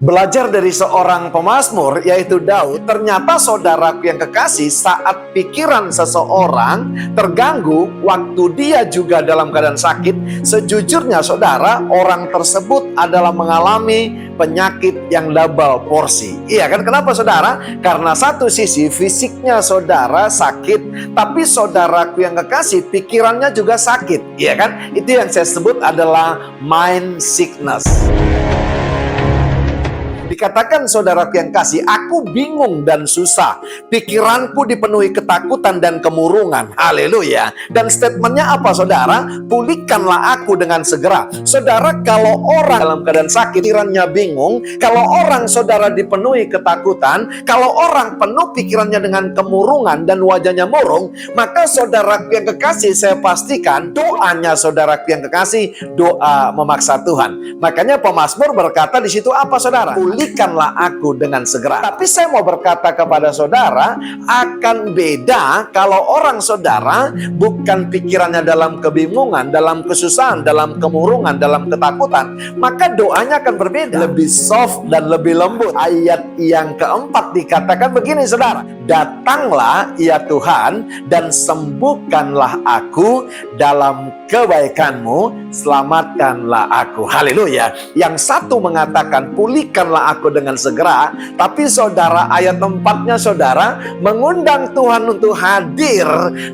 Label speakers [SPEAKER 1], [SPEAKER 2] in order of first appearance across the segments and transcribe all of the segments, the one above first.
[SPEAKER 1] Belajar dari seorang pemazmur yaitu Daud, ternyata saudaraku yang kekasih, saat pikiran seseorang terganggu waktu dia juga dalam keadaan sakit, sejujurnya saudara, orang tersebut adalah mengalami penyakit yang double porsi. Iya kan? Kenapa saudara? Karena satu sisi fisiknya saudara sakit, tapi saudaraku yang kekasih pikirannya juga sakit. Iya kan? Itu yang saya sebut adalah mind sickness. Dikatakan saudaraku yang kasih, aku bingung dan susah. Pikiranku dipenuhi ketakutan dan kemurungan. Haleluya. Dan statementnya apa saudara? Pulihkanlah aku dengan segera. Saudara, kalau orang dalam keadaan sakit, pikirannya bingung. Kalau orang saudara dipenuhi ketakutan, kalau orang penuh pikirannya dengan kemurungan dan wajahnya murung, maka saudaraku yang kekasih, saya pastikan doanya saudaraku yang kekasih, doa memaksa Tuhan. Makanya pemazmur berkata di situ apa saudara? Pulihkanlah aku dengan segera. Tapi saya mau berkata kepada saudara, akan beda kalau orang saudara bukan pikirannya dalam kebingungan, dalam kesusahan, dalam kemurungan, dalam ketakutan, maka doanya akan berbeda, lebih soft dan lebih lembut. Ayat yang keempat dikatakan begini saudara, datanglah ya Tuhan dan sembuhkanlah aku dalam kebaikanmu, selamatkanlah aku. Haleluya. Yang satu mengatakan pulihkanlah aku dengan segera, tapi saudara, ayat 4-nya saudara mengundang Tuhan untuk hadir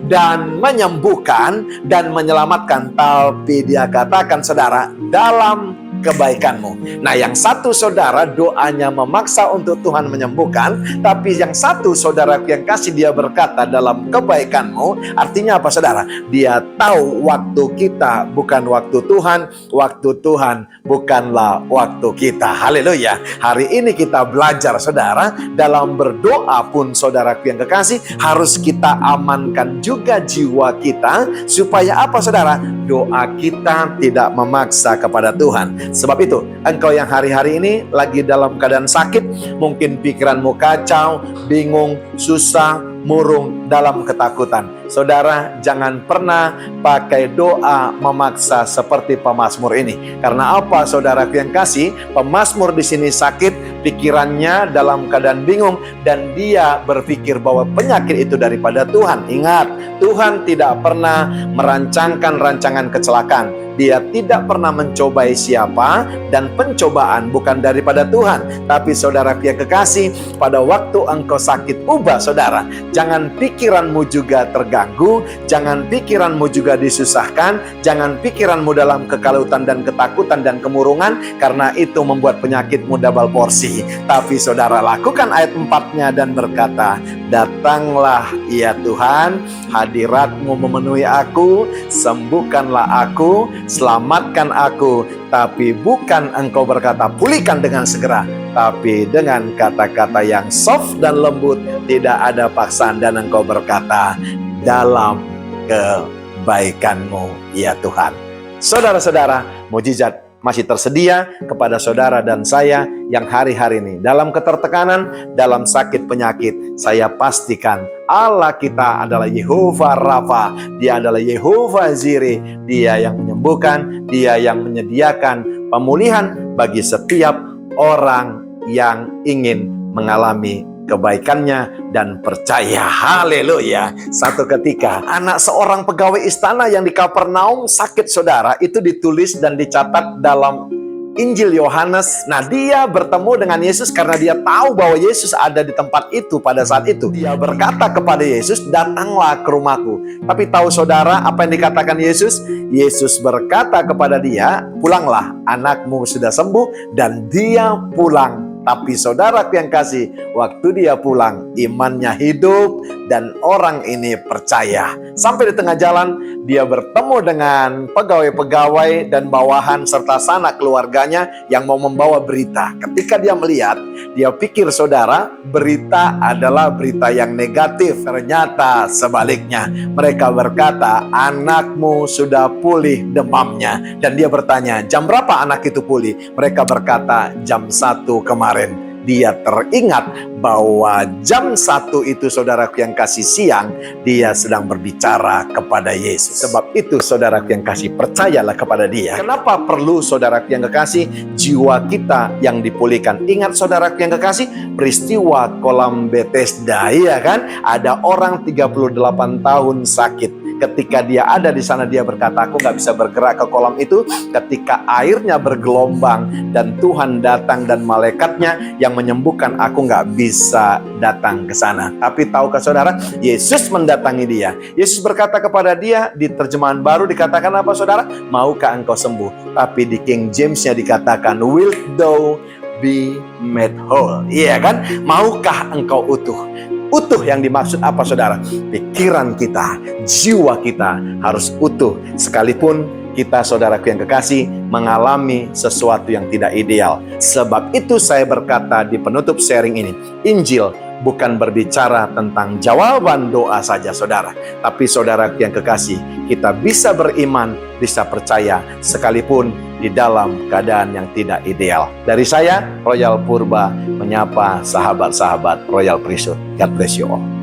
[SPEAKER 1] dan menyembuhkan dan menyelamatkan. Tapi dia katakan saudara, dalam kebaikanmu. Nah, yang satu saudara doanya memaksa untuk Tuhan menyembuhkan, tapi yang satu saudaraku yang kasih, dia berkata dalam kebaikanmu. Artinya apa saudara? Dia tahu waktu kita bukan waktu Tuhan, waktu Tuhan bukanlah waktu kita. Haleluya. Hari ini kita belajar saudara, dalam berdoa pun saudaraku yang kekasih, harus kita amankan juga jiwa kita, supaya apa saudara? Doa kita tidak memaksa kepada Tuhan. Sebab itu, engkau yang hari-hari ini lagi dalam keadaan sakit, mungkin pikiranmu kacau, bingung, susah, murung, dalam ketakutan. Saudara, jangan pernah pakai doa memaksa seperti pemazmur ini. Karena apa saudaraku yang kasih? Pemazmur di sini sakit, pikirannya dalam keadaan bingung, dan dia berpikir bahwa penyakit itu daripada Tuhan. Ingat, Tuhan tidak pernah merancangkan rancangan kecelakaan. Dia tidak pernah mencobai siapa, dan pencobaan bukan daripada Tuhan. Tapi saudaraku yang kekasih, pada waktu engkau sakit, ubah saudara. Jangan pikiranmu juga terganggu, jangan pikiranmu juga disusahkan, jangan pikiranmu dalam kekalutan dan ketakutan dan kemurungan, karena itu membuat penyakitmu double porsi. Tapi saudara, lakukan ayat 4-nya dan berkata, datanglah ya Tuhan, hadiratmu memenuhi aku, sembuhkanlah aku, selamatkan aku. Tapi bukan engkau berkata pulihkan dengan segera, tapi dengan kata-kata yang soft dan lembut, tidak ada paksaan, dan engkau berkata dalam kebaikanmu ya Tuhan. Saudara-saudara, mujizat masih tersedia kepada saudara dan saya yang hari-hari ini dalam ketertekanan, dalam sakit penyakit. Saya pastikan Allah kita adalah Yehovah Rafa. Dia adalah Yehovah Zirih. Dia yang menyembuhkan, dia yang menyediakan pemulihan bagi setiap orang yang ingin mengalami kebaikannya dan percaya. Haleluya. Satu ketika anak seorang pegawai istana yang di Kapernaum sakit saudara, itu ditulis dan dicatat dalam Injil Yohanes. Nah, dia bertemu dengan Yesus karena dia tahu bahwa Yesus ada di tempat itu pada saat itu. Dia berkata kepada Yesus, datanglah ke rumahku. Tapi tahu saudara apa yang dikatakan Yesus? Yesus berkata kepada dia, pulanglah, anakmu sudah sembuh, dan dia pulang. Tapi saudaraku yang kasih, waktu dia pulang, imannya hidup dan orang ini percaya. Sampai di tengah jalan, dia bertemu dengan pegawai-pegawai dan bawahan serta sanak keluarganya yang mau membawa berita. Ketika dia melihat, dia pikir saudara, berita adalah berita yang negatif. Ternyata sebaliknya, mereka berkata, anakmu sudah pulih demamnya. Dan dia bertanya, jam berapa anak itu pulih? Mereka berkata, jam 1 kemarin. Dia teringat bahwa jam 1 itu saudaraku yang kasih siang, dia sedang berbicara kepada Yesus. Sebab itu saudaraku yang kasih, percayalah kepada dia. Kenapa perlu saudaraku yang kekasih? Jiwa kita yang dipulihkan. Ingat saudaraku yang kekasih, peristiwa kolam Bethesda, ya kan? Ada orang 38 tahun sakit. Ketika dia ada di sana, dia berkata, aku gak bisa bergerak ke kolam itu. Ketika airnya bergelombang dan Tuhan datang dan malaikatnya yang menyembuhkan, aku gak bisa datang ke sana. Tapi tahukah saudara, Yesus mendatangi dia. Yesus berkata kepada dia, di terjemahan baru dikatakan apa saudara? Maukah engkau sembuh? Tapi di King James-nya dikatakan, wilt thou be made whole? Iya kan? Maukah engkau utuh? Utuh yang dimaksud apa saudara? Pikiran kita, jiwa kita harus utuh. Sekalipun kita saudaraku yang kekasih mengalami sesuatu yang tidak ideal. Sebab itu saya berkata di penutup sharing ini, Injil bukan berbicara tentang jawaban doa saja saudara. Tapi saudaraku yang kekasih, kita bisa beriman, bisa percaya sekalipun di dalam keadaan yang tidak ideal. Dari saya, Royal Purba, menyapa sahabat-sahabat Royal Priesthood. God bless you all.